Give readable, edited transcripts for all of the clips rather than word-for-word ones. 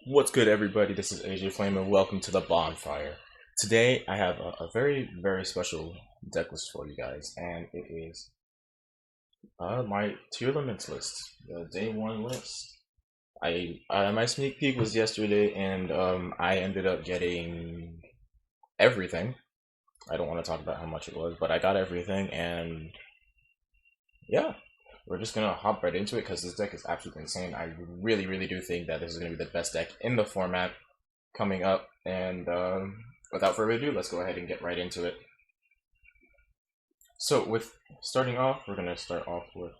What's good, everybody? This is AJ Flame, and welcome to the bonfire. Today, I have a very, very special deck list for you guys, and it is my Tearlaments list, the day one list. My sneak peek was yesterday, and I ended up getting everything. I don't want to talk about how much it was, but I got everything, and yeah, we're just gonna hop right into it because this deck is absolutely insane. I really, really do think that this is gonna be the best deck in the format coming up. And without further ado, let's go ahead and get right into it. So with starting off, we're gonna start off with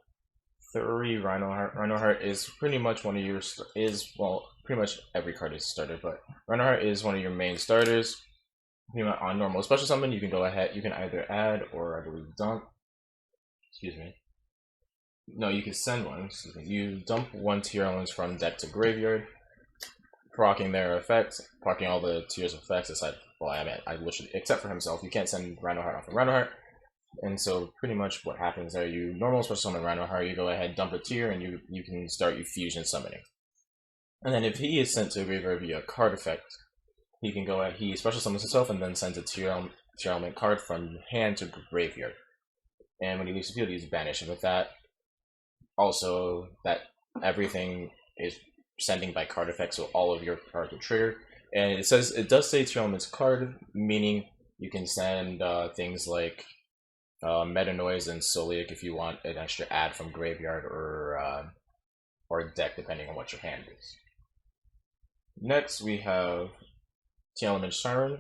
3 Rhino Heart. Rhino Heart is pretty much one of your pretty much every card is starter, but Rhino Heart is one of your main starters. On normal special summon, you can go ahead. You can either add or I believe dump. Excuse me. No, you can send one. Excuse me. You dump 1 Tearlaments from deck to graveyard, proccing their effects, proccing all the Tears effects aside. Well, I literally, except for himself, you can't send Rhino Heart off of Rhino Heart. And so pretty much what happens there, you normal special summon Rhino Heart, you go ahead, dump a tier, and you can start your fusion summoning. And then if he is sent to a graveyard via card effect, he can go ahead, he special summons himself and then sends a tier element card from hand to graveyard. And when he leaves the field, he's banished. And with that, also that everything is sending by card effect, so all of your cards will trigger. And it does say Tearlaments card, meaning you can send things like Meta Noise and Sulliek if you want an extra add from graveyard or deck, depending on what your hand is. Next, we have Tearlaments Siren.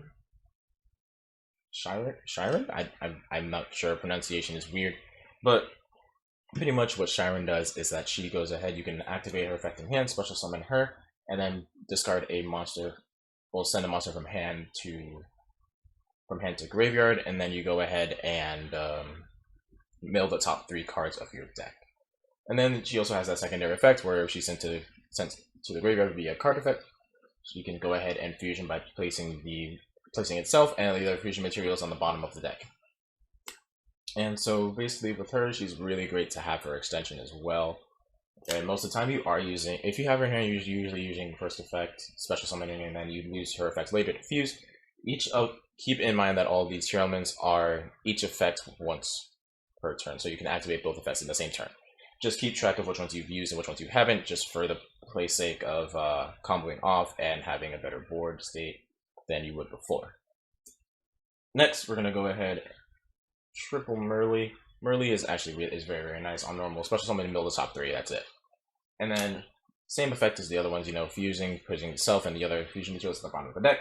Shiren? I'm not sure. Pronunciation is weird, but pretty much what Shiren does is that she goes ahead. You can activate her effect in hand, special summon her, and then discard a monster. We'll send a monster from hand to graveyard, and then you go ahead and mill the top 3 cards of your deck. And then she also has that secondary effect where if she's sent to the graveyard via card effect, so you can go ahead and fusion by placing itself and the other fusion materials on the bottom of the deck. And so basically with her, she's really great to have her extension as well. And most of the time you are using, if you have her in hand, you're usually using first effect, special summoning, and then you use her effects later to fuse. Keep in mind that all of these Tearlaments are each effect once per turn, so you can activate both effects in the same turn. Just keep track of which ones you've used and which ones you haven't, just for the play sake of comboing off and having a better board state than you would before. Next, we're gonna go ahead triple Merly. Merly is actually very, very nice on normal, special summon and mill the top 3. That's it. And then same effect as the other ones, fusing, putting itself and the other fusion materials at the bottom of the deck.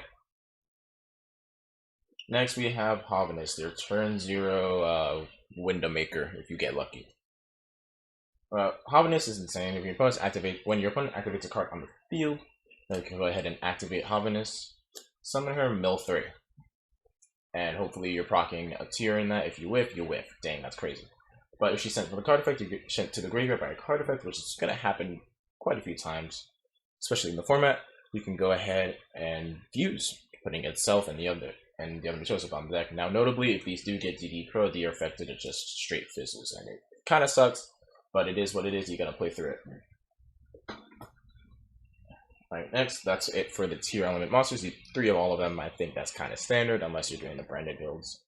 Next, we have Hovinus, their turn 0 window maker, if you get lucky. Hovinus is insane. When your opponent activates a card on the field, then you can go ahead and activate Hovinus, summon her, mill 3. And hopefully you're proccing a tier in that. If you whiff, you whiff. Dang, that's crazy. But if she's sent for the card effect, you get sent to the graveyard by a card effect, which is going to happen quite a few times, especially in the format. You can go ahead and fuse, putting itself and the other materials up on the deck. Now, notably, if these do get DD Pro, the affected, it just straight fizzles, and it kind of sucks, but it is what it is. You gotta play through it. Alright, next, that's it for the tier element monsters. 3 of all of them, I think that's kind of standard, unless you're doing the branded builds.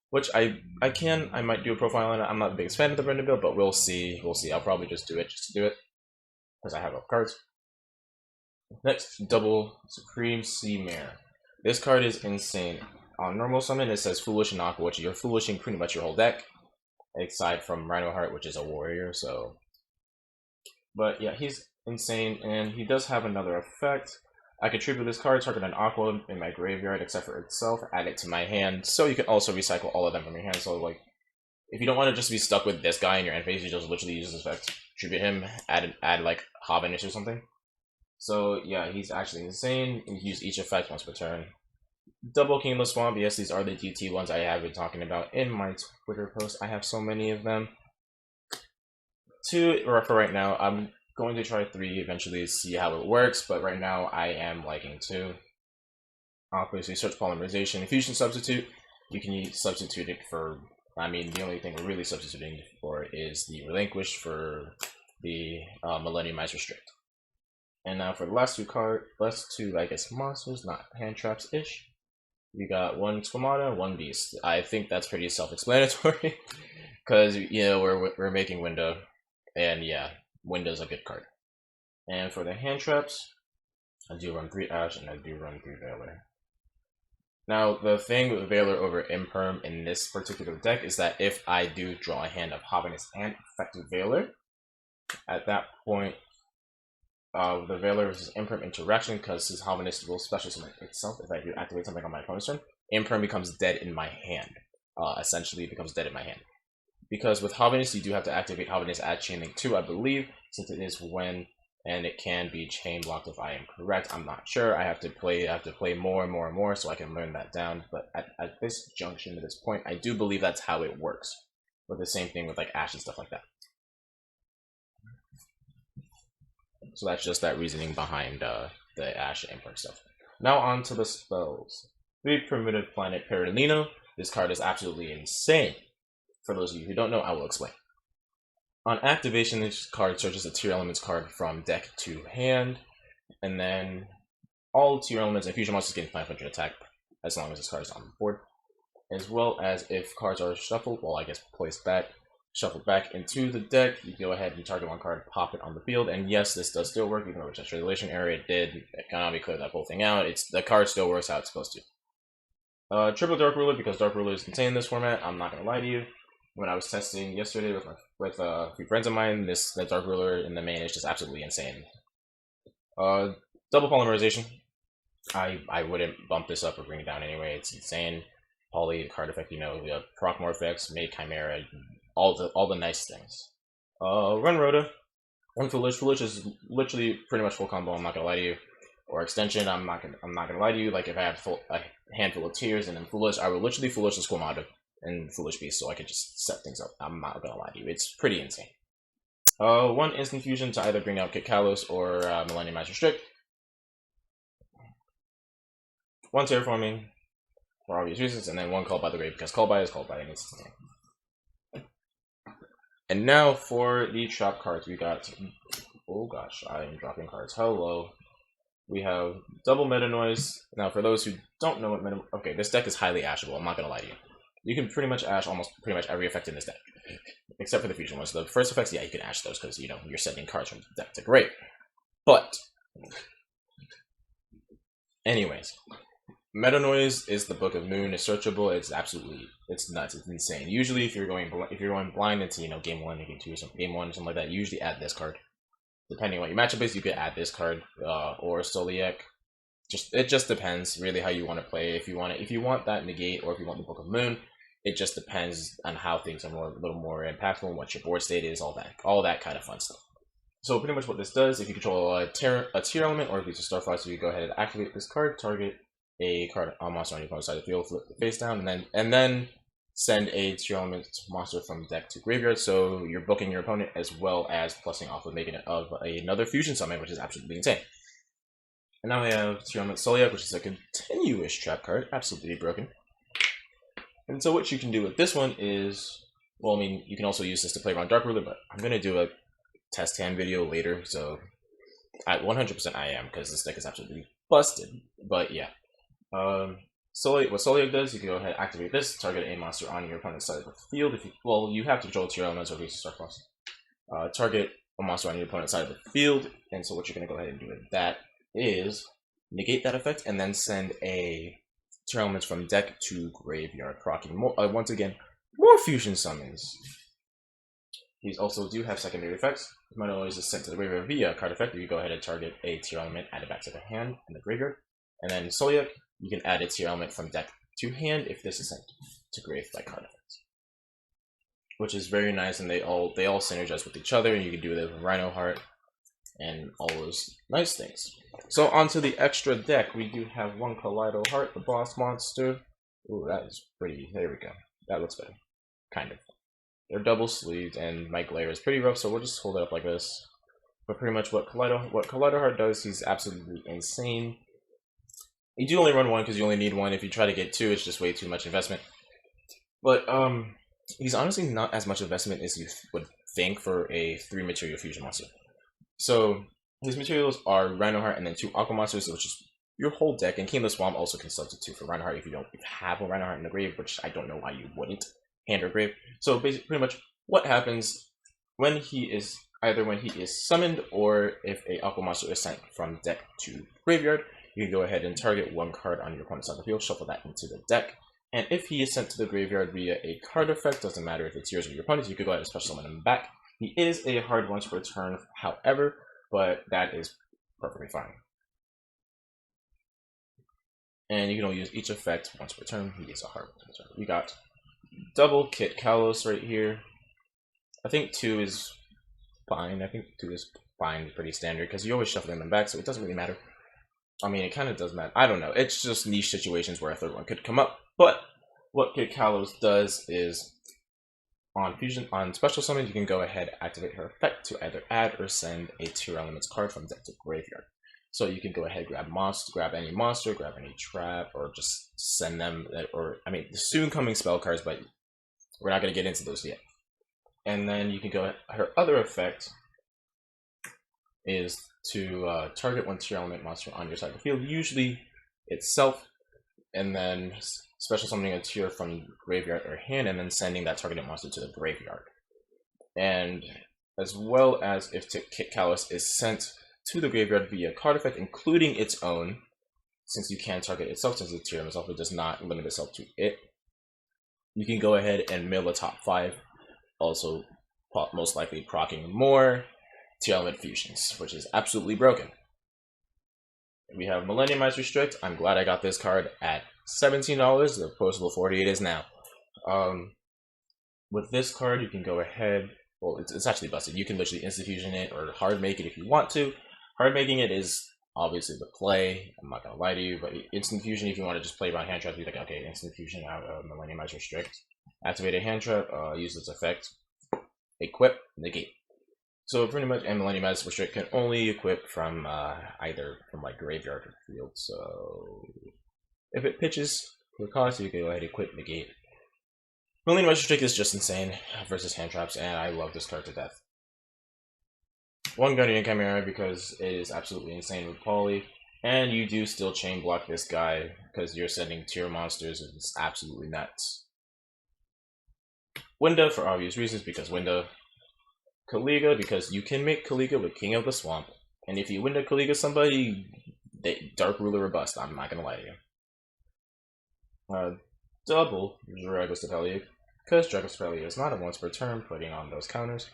Which I might do a profile on it. I'm not the biggest fan of the branded build, but we'll see. I'll probably just do it to do it, because I have enough cards. Next, double Supreme Sea Mare. This card is insane. On normal summon, it says Foolish and Aqua, which you're foolishing pretty much your whole deck, aside from Rhino Heart, which is a warrior, so. But yeah, he's insane, and he does have another effect. I can tribute this card, target an Aqua in my graveyard except for itself, add it to my hand, so you can also recycle all of them from your hand. So, like, if you don't want to just be stuck with this guy in your end phase, you just literally use this effect, tribute him, add like Hovinus or something. So yeah, he's actually insane. You use each effect once per turn. Double King of the Swamp. Yes, these are the GT ones I have been talking about in my Twitter post. I have so many of them. 2 for right now. I'm going to try 3 eventually to see how it works, but right now I am liking 2. Obviously, search polymerization. Fusion substitute. You can substitute it for. I mean, the only thing we're really substituting for is the relinquish for the Millennium Ice Restrict. And now for the last two, I guess, monsters, not hand traps-ish. We got one Squamata, one Beast. I think that's pretty self-explanatory, because, you know, we're making Window, and yeah, Window's a good card. And for the hand traps, I do run 3 Ash, and I do run 3 Veiler. Now, the thing with Veiler over Imperm in this particular deck is that if I do draw a hand of Hobbiness and Effective Veiler, at that point, the Veiler versus Imperm interaction, because his Hobbiness will special summon itself if I do activate something on my opponent's turn, Imperm becomes dead in my hand. Essentially, it becomes dead in my hand. Because with Hobbiness, you do have to activate Hobbiness at Chain Link 2, I believe, since it is when, and it can be chain blocked if I am correct. I'm not sure. I have to play more and more and more so I can learn that down. But at this junction, at this point, I do believe that's how it works. But the same thing with like Ash and stuff like that. So that's just that reasoning behind the Ash and Imperm stuff. Now on to the spells. 3 Primitive Planet Perilino. This card is absolutely insane. For those of you who don't know, I will explain. On activation, this card searches a Tearlaments card from deck to hand, and then all Tearlaments and fusion monsters gain 500 attack as long as this card is on the board. As well as if cards are shuffled, well, I guess placed back, shuffled back into the deck, you go ahead and target one card, pop it on the field, and yes, this does still work, even though it's a translation error, it did. Konami cleared that whole thing out. The card still works how it's supposed to. Triple Dark Ruler, because Dark Ruler is insane in this format, I'm not going to lie to you. When I was testing yesterday with a few friends of mine, the Dark Ruler in the main is just absolutely insane. Double Polymerization. I wouldn't bump this up or bring it down anyway. It's insane. Poly, card effect, you know, the proc more effects, made Chimera, all the nice things. Run Rhoda. Run Foolish. Foolish is literally pretty much full combo. I'm not gonna lie to you. Or extension. I'm not gonna lie to you. Like if I had a handful of Tears and then Foolish, I would literally Foolish the Squamata and Foolish Beast, so I could just set things up. I'm not gonna lie to you, it's pretty insane. 1 instant fusion to either bring out Kit Kalos or Millennium Master Strict. 1 terraforming for obvious reasons, and then 1 Called by the Grave because Called by is Called by and it's insane. And now for the trap cards, we got, oh gosh, I am dropping cards. Hello. We have double Meta Noise. Now for those who don't know what okay, this deck is highly ashable, I'm not gonna lie to you. You can pretty much ash almost pretty much every effect in this deck, except for the fusion ones. The first effects, yeah, you can ash those because, you know, you're sending cards from the deck to grave. But, anyways, Meta Noise is the Book of Moon. It's searchable. It's absolutely, it's nuts. It's insane. Usually, if you're going blind into, you know, game 1 or game 2 or game 1 or something like that, you usually add this card. Depending on what your matchup is, you could add this card or Sulliek. It just depends really how you want to play. If you want that negate or if you want the Book of Moon, it just depends on how things are a little more impactful and what your board state is, all that kind of fun stuff. So pretty much what this does, if you control a tier element or if it's a Starfire, so you go ahead and activate this card, target a card monster on your opponent's side of the field, flip the face down, and then send a tier element monster from deck to graveyard. So you're booking your opponent as well as plussing off of making it of another fusion summon, which is absolutely insane. And now we have Tearlaments Sulliek, which is a continuous trap card, absolutely broken. And so what you can do with this one is, well, I mean, you can also use this to play around Dark Ruler, but I'm going to do a test hand video later, so at 100% I am, because this deck is absolutely busted. But yeah, what Sulliek does, you can go ahead and activate this, target a monster on your opponent's side of the field. You have to control Tearlaments or use Starfrost. Target a monster on your opponent's side of the field, and so what you're going to go ahead and do with that is negate that effect and then send a Tearlaments from deck to graveyard, proccing once again more fusion summons. These also do have secondary effects. Meta Noise is sent to the graveyard via card effect. You can go ahead and target a Tearlament, add it back to the hand in the graveyard, and then Sulliek, you can add a Tearlament from deck to hand if this is sent to grave by card effects, which is very nice, and they all synergize with each other, and you can do that with Rhino Heart and all those nice things. So onto the extra deck, we do have 1 Kaleido Heart, the boss monster. Ooh, that is pretty. There we go. That looks better. Kind of. They're double sleeved, and my glare is pretty rough, so we'll just hold it up like this. But pretty much what Kaleido Heart does, he's absolutely insane. You do only run 1 because you only need 1. If you try to get 2, it's just way too much investment. But he's honestly not as much investment as you would think for a 3 material fusion monster. So His materials are Rhinoheart and then 2 Aqua Monsters, which is your whole deck. And King of the Swamp also can substitute for Rhinoheart if you don't have a Rhinoheart in the grave, which I don't know why you wouldn't. Hand or grave. So basically, pretty much what happens when he is either when he is summoned or if a Aqua Monster is sent from deck to graveyard, you can go ahead and target 1 card on your opponent's side of the field, shuffle that into the deck. And if he is sent to the graveyard via a card effect, doesn't matter if it's yours or your opponent's, you could go ahead and special summon him back. He is a hard once per turn, however, but that is perfectly fine. And you can only use each effect once per turn. He is a hard once per turn. We got double Kit Kalos right here. I think 2 is fine. I think 2 is fine, pretty standard, because you always shuffle them back, so it doesn't really matter. I mean, it kind of does matter. I don't know. It's just niche situations where a third one could come up. But what Kit Kalos does is on special summons, you can go ahead and activate her effect to either add or send a Tearlaments card from deck to graveyard. So you can go ahead, grab any monster, grab any trap, or just send them, or I mean, the soon coming spell cards, but we're not going to get into those yet. And then you can go, her other effect is to target 1 Tearlament monster on your side of the field, usually itself, and then special summoning a Tear from graveyard or hand, and then sending that targeted monster to the graveyard. And as well as if Kit Kalos is sent to the graveyard via card effect, including its own, since you can target itself, since it's Tear itself, it does not limit itself to it. You can go ahead and mill a top 5, also most likely proccing more Tearlament fusions, which is absolutely broken. We have Millenniumized Restrict. I'm glad I got this card at $17, the postable 48 is now. With this card, you can go ahead, well, it's actually busted. You can literally instant fusion it or hard make it if you want to. Hard making it is obviously the play, I'm not gonna lie to you, but instant fusion, if you want to just play around hand trap, be like, okay, instant fusion out of Millenniumized Restrict. Activate a hand trap, use its effect, equip, negate. So pretty much, and Millenniumized Restrict can only equip from either from like graveyard or field. So if it pitches for cost, you can go ahead and equip, negate. Millenniumized Restrict is just insane versus hand traps, and I love this card to death. 1 Guardian Chimera because it is absolutely insane with Poly, and you do still chain block this guy because you're sending tier monsters. It's absolutely nuts. Winda for obvious reasons, because Winda. Kaliga, because you can make Kaliga with King of the Swamp, and if you Winda Kaliga somebody, Dark Ruler or bust, I'm not gonna lie to you. Double Dragostapelli, because Dragostapelli is not a once per turn, putting on those counters,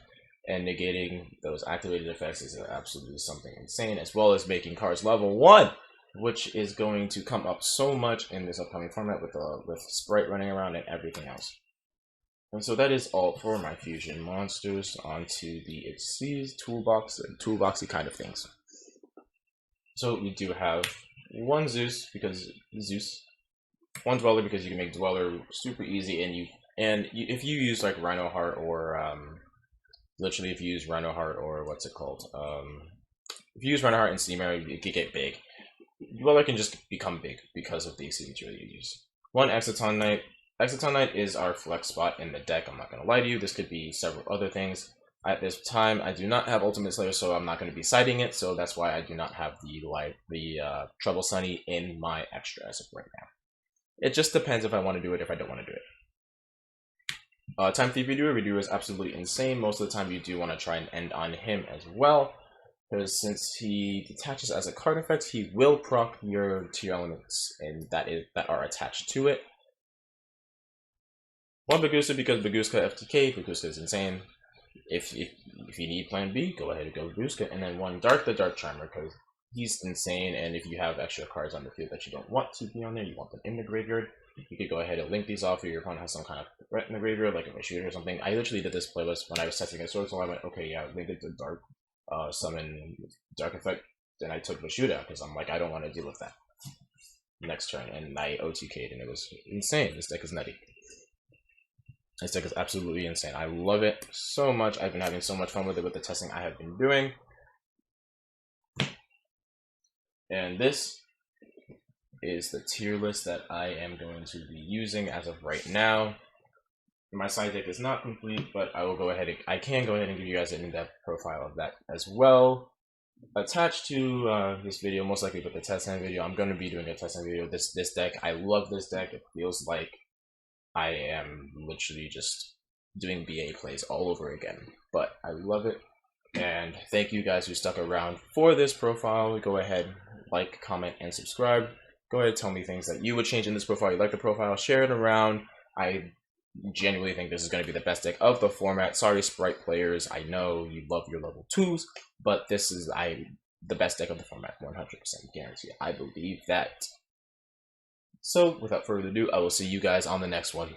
and negating those activated effects is absolutely something insane, as well as making cards level 1, which is going to come up so much in this upcoming format with Sprite running around and everything else. And so that is all for my fusion monsters. Onto the Xyz toolbox and toolboxy kind of things. So we do have 1 Zeus, because Zeus, 1 Dweller, because you can make Dweller super easy, and if you use like Rhinoheart or literally if you use Rhinoheart or what's it called, if you use Rhinoheart and Steamer, it can get big. Dweller can just become big because of the AC material you use. 1 Exciton Knight. Exciton Knight is our flex spot in the deck, I'm not going to lie to you. This could be several other things. At this time, I do not have Ultimate Slayer, so I'm not going to be citing it, so that's why I do not have the Trouble Sunny in my extra as of right now. It just depends if I want to do it, if I don't want to do it. Time Thief Redoer is absolutely insane. Most of the time you do want to try and end on him as well, because since he detaches as a card effect, he will proc your Tearlaments and that are attached to it. 1 Baguska, because Baguska FTK, Baguska is insane. If you need plan B, go ahead and go Baguska. And then 1 Dark the Dark Charmer, because he's insane, and if you have extra cards on the field that you don't want to be on there, you want them in the graveyard, you could go ahead and link these off, or your opponent has some kind of threat in the graveyard, like a shooter or something. I literally did this playlist when I was testing a sword, so I went, okay, yeah, link it to Dark, summon Dark Effect, then I took Vashuda, because I'm like, I don't want to deal with that next turn, and I OTK'd, and it was insane. This deck is nutty. This deck is absolutely insane. I love it so much. I've been having so much fun with it with the testing I have been doing. And this is the tier list that I am going to be using as of right now. My side deck is not complete, but I will go ahead and I can go ahead and give you guys an in-depth profile of that as well. attached to this video, most likely with the test hand video, I'm going to be doing a test hand video. This deck, I love this deck. It feels like I am literally just doing BA plays all over again, but I love it. And thank you guys who stuck around for this profile. Go ahead, like, comment, and subscribe. Go ahead, tell me things that you would change in this profile. You like the profile, share it around. I genuinely think this is going to be the best deck of the format. Sorry, Sprite players. I know you love your level 2s, but this is the best deck of the format, 100% guarantee. I believe that. So, without further ado, I will see you guys on the next one.